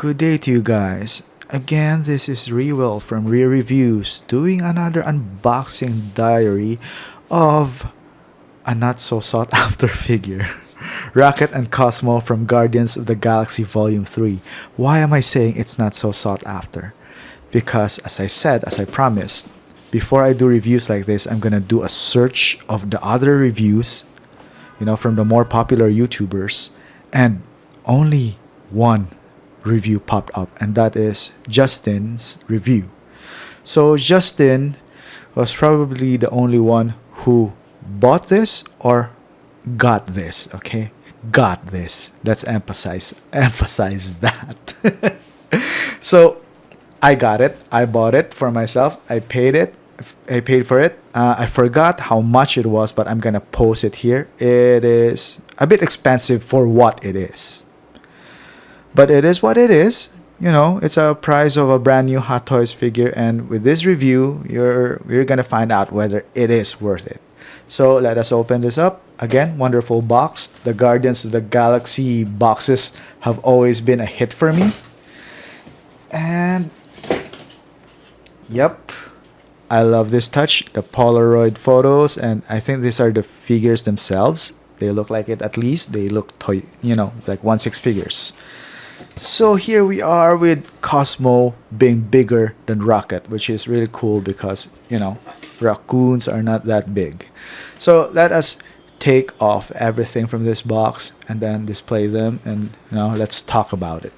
Good day to you guys. Again, this is Rewell from Re Reviews doing another unboxing diary of a not so sought after figure. Rocket and Cosmo from Guardians of the Galaxy Volume 3. Why am I saying it's not so sought after? Because, as I said, as I promised, before I do reviews like this, I'm gonna do a search of the other reviews, from the more popular YouTubers, and only one review popped up, and that is Justin's review. So Justin was probably the only one who bought this or got this. Okay, got this. Let's emphasize that. So I got it. I bought it for myself. I paid it. I paid for it. I forgot how much it was, but I'm gonna post it here. It is a bit expensive for what it is. But it is what it is. It's a price of a brand new Hot Toys figure, and with this review, we're gonna find out whether it is worth it. So let us open this up. Again, wonderful box. The Guardians of the Galaxy boxes have always been a hit for me. And yep, I love this touch. The Polaroid photos, and I think these are the figures themselves. They look like it, at least. They look like 1/6 figures. So here we are with Cosmo being bigger than Rocket, which is really cool because, raccoons are not that big. So let us take off everything from this box and then display them, and let's talk about it.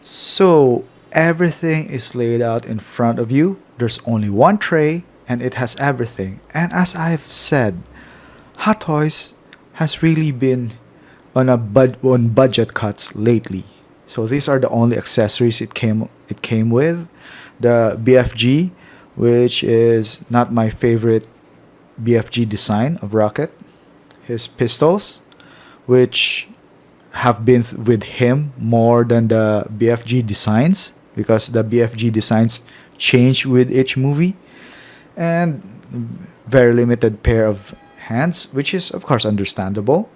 So everything is laid out in front of you. There's only one tray and it has everything. And as I've said, Hot Toys has really been on budget cuts lately. So these are the only accessories it came with. The BFG, which is not my favorite BFG design of Rocket. His pistols, which have been with him more than the BFG designs, because the BFG designs change with each movie. And very limited pair of hands, which is of course understandable.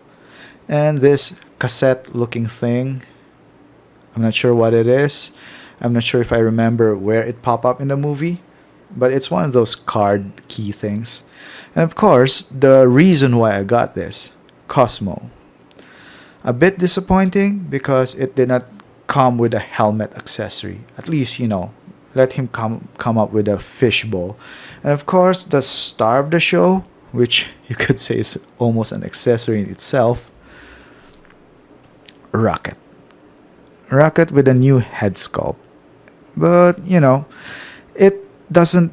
And this cassette looking thing, I'm not sure what it is. I'm not sure if I remember where it popped up in the movie, but it's one of those card key things. And of course, the reason why I got this, Cosmo. A bit disappointing because it did not come with a helmet accessory. At least, let him come up with a fishbowl. And of course, the star of the show, which you could say is almost an accessory in itself, Rocket with a new head sculpt. But it doesn't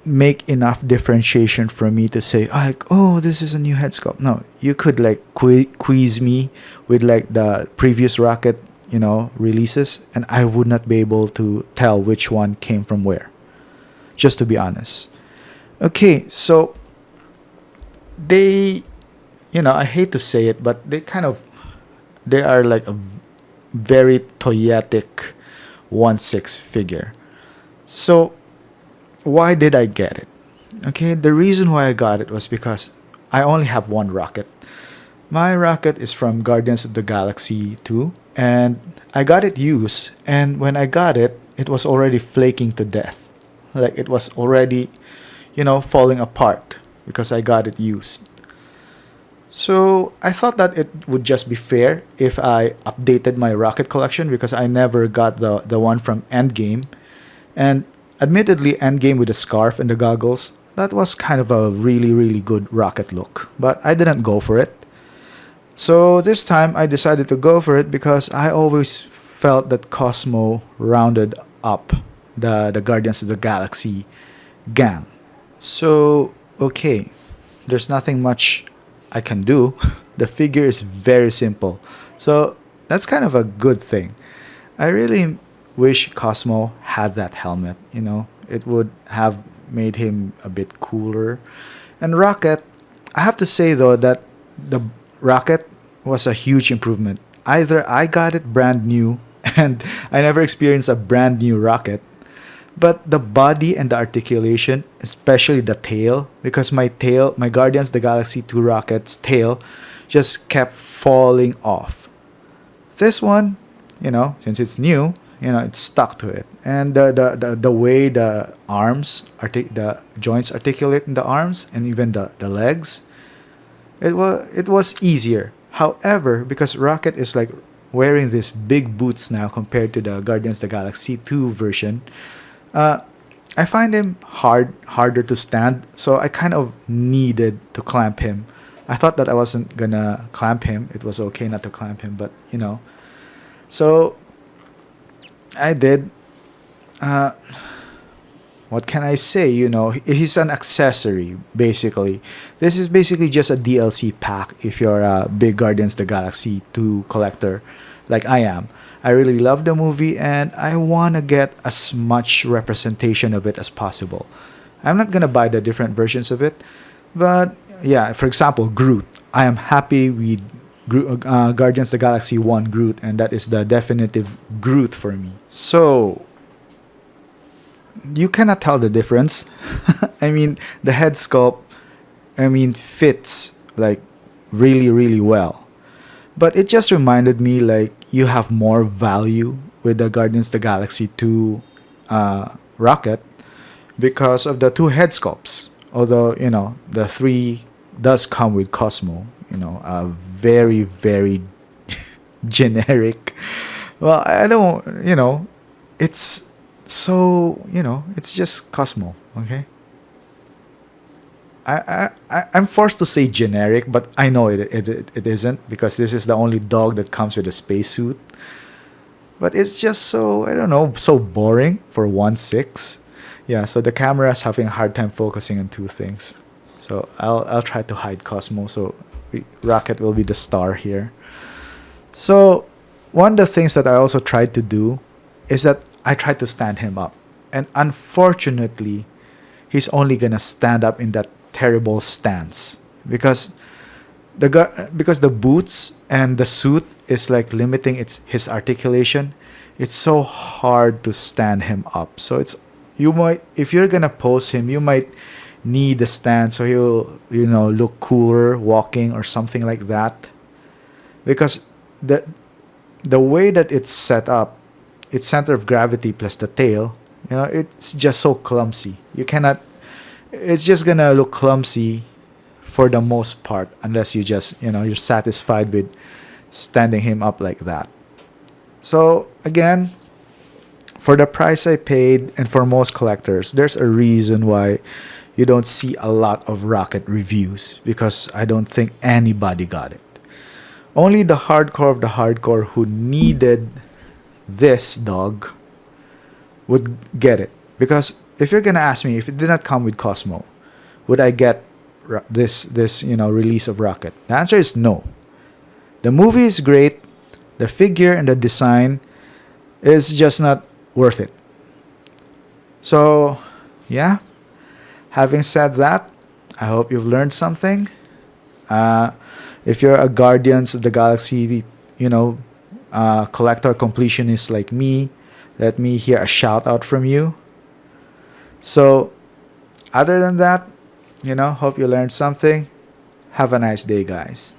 make enough differentiation for me to say oh, this is a new head sculpt. No, you could quiz me with the previous Rocket releases, and I would not be able to tell which one came from where, just to be honest. Okay, so they I hate to say it, but they are like a very toyetic 1/6 figure. So why did I get it? Okay, the reason why I got it was because I only have one Rocket. My Rocket is from Guardians of the Galaxy 2, and I got it used, and when I got it, it was already flaking to death. Like it was already, falling apart because I got it used. So I thought that it would just be fair if I updated my Rocket collection, because I never got the one from Endgame. And admittedly, Endgame with the scarf and the goggles, that was kind of a really, really good Rocket look. But I didn't go for it. So this time I decided to go for it because I always felt that Cosmo rounded up the Guardians of the Galaxy gang. So, okay, there's nothing much I can do. The figure is very simple. So that's kind of a good thing. I really wish Cosmo had that helmet, It would have made him a bit cooler. And Rocket, I have to say though that the Rocket was a huge improvement. Either I got it brand new and I never experienced a brand new Rocket, but the body and the articulation, especially the tail, because my Guardians of the Galaxy 2 Rocket's tail just kept falling off. This one, since it's new, it's stuck to it. And the way the the joints articulate in the arms and even the legs, it was easier. However, because Rocket is like wearing these big boots now compared to the Guardians of the Galaxy 2 version, uh, I find him harder to stand, so I kind of needed to clamp him. I thought that I wasn't gonna clamp him. It was okay not to clamp him, but so I did. Uh, what can I say? He's an accessory basically. This is basically just a DLC pack if you're a big Guardians of the Galaxy 2 collector, like I am. I really love the movie and I want to get as much representation of it as possible. I'm not gonna buy the different versions of it, but yeah, for example, Groot. I am happy with Guardians of the Galaxy 1 Groot, and that is the definitive Groot for me. So, you cannot tell the difference. I mean, the head sculpt, fits like really, really well. But it just reminded me like you have more value with the Guardians of the Galaxy 2 Rocket because of the two head sculpts. Although, the three does come with Cosmo, a very, very generic. Well, I don't, it's it's just Cosmo, okay? I'm forced to say generic, but I know it isn't because this is the only dog that comes with a spacesuit. But it's just so, I don't know, so boring for 1/6. Yeah, so the camera is having a hard time focusing on two things. So I'll try to hide Cosmo so Rocket will be the star here. So one of the things that I also tried to do is that I tried to stand him up. And unfortunately, he's only gonna stand up in that terrible stance because because the boots and the suit is like limiting his articulation. It's so hard to stand him up. So it's you might if you're gonna pose him, you might need a stand so he'll look cooler walking or something like that because the way that it's set up, its center of gravity plus the tail, it's just so clumsy. You cannot. It's just gonna look clumsy for the most part unless you just you're satisfied with standing him up like that. So again, for the price I paid and for most collectors, there's a reason why you don't see a lot of Rocket reviews because I don't think anybody got it. Only the hardcore of the hardcore who needed this dog would get it. Because if you're gonna ask me if it did not come with Cosmo, would I get this release of Rocket? The answer is no. The movie is great. The figure and the design is just not worth it. So, yeah. Having said that, I hope you've learned something. If you're a Guardians of the Galaxy, collector completionist like me, let me hear a shout out from you. So, other than that, hope you learned something. Have a nice day, guys.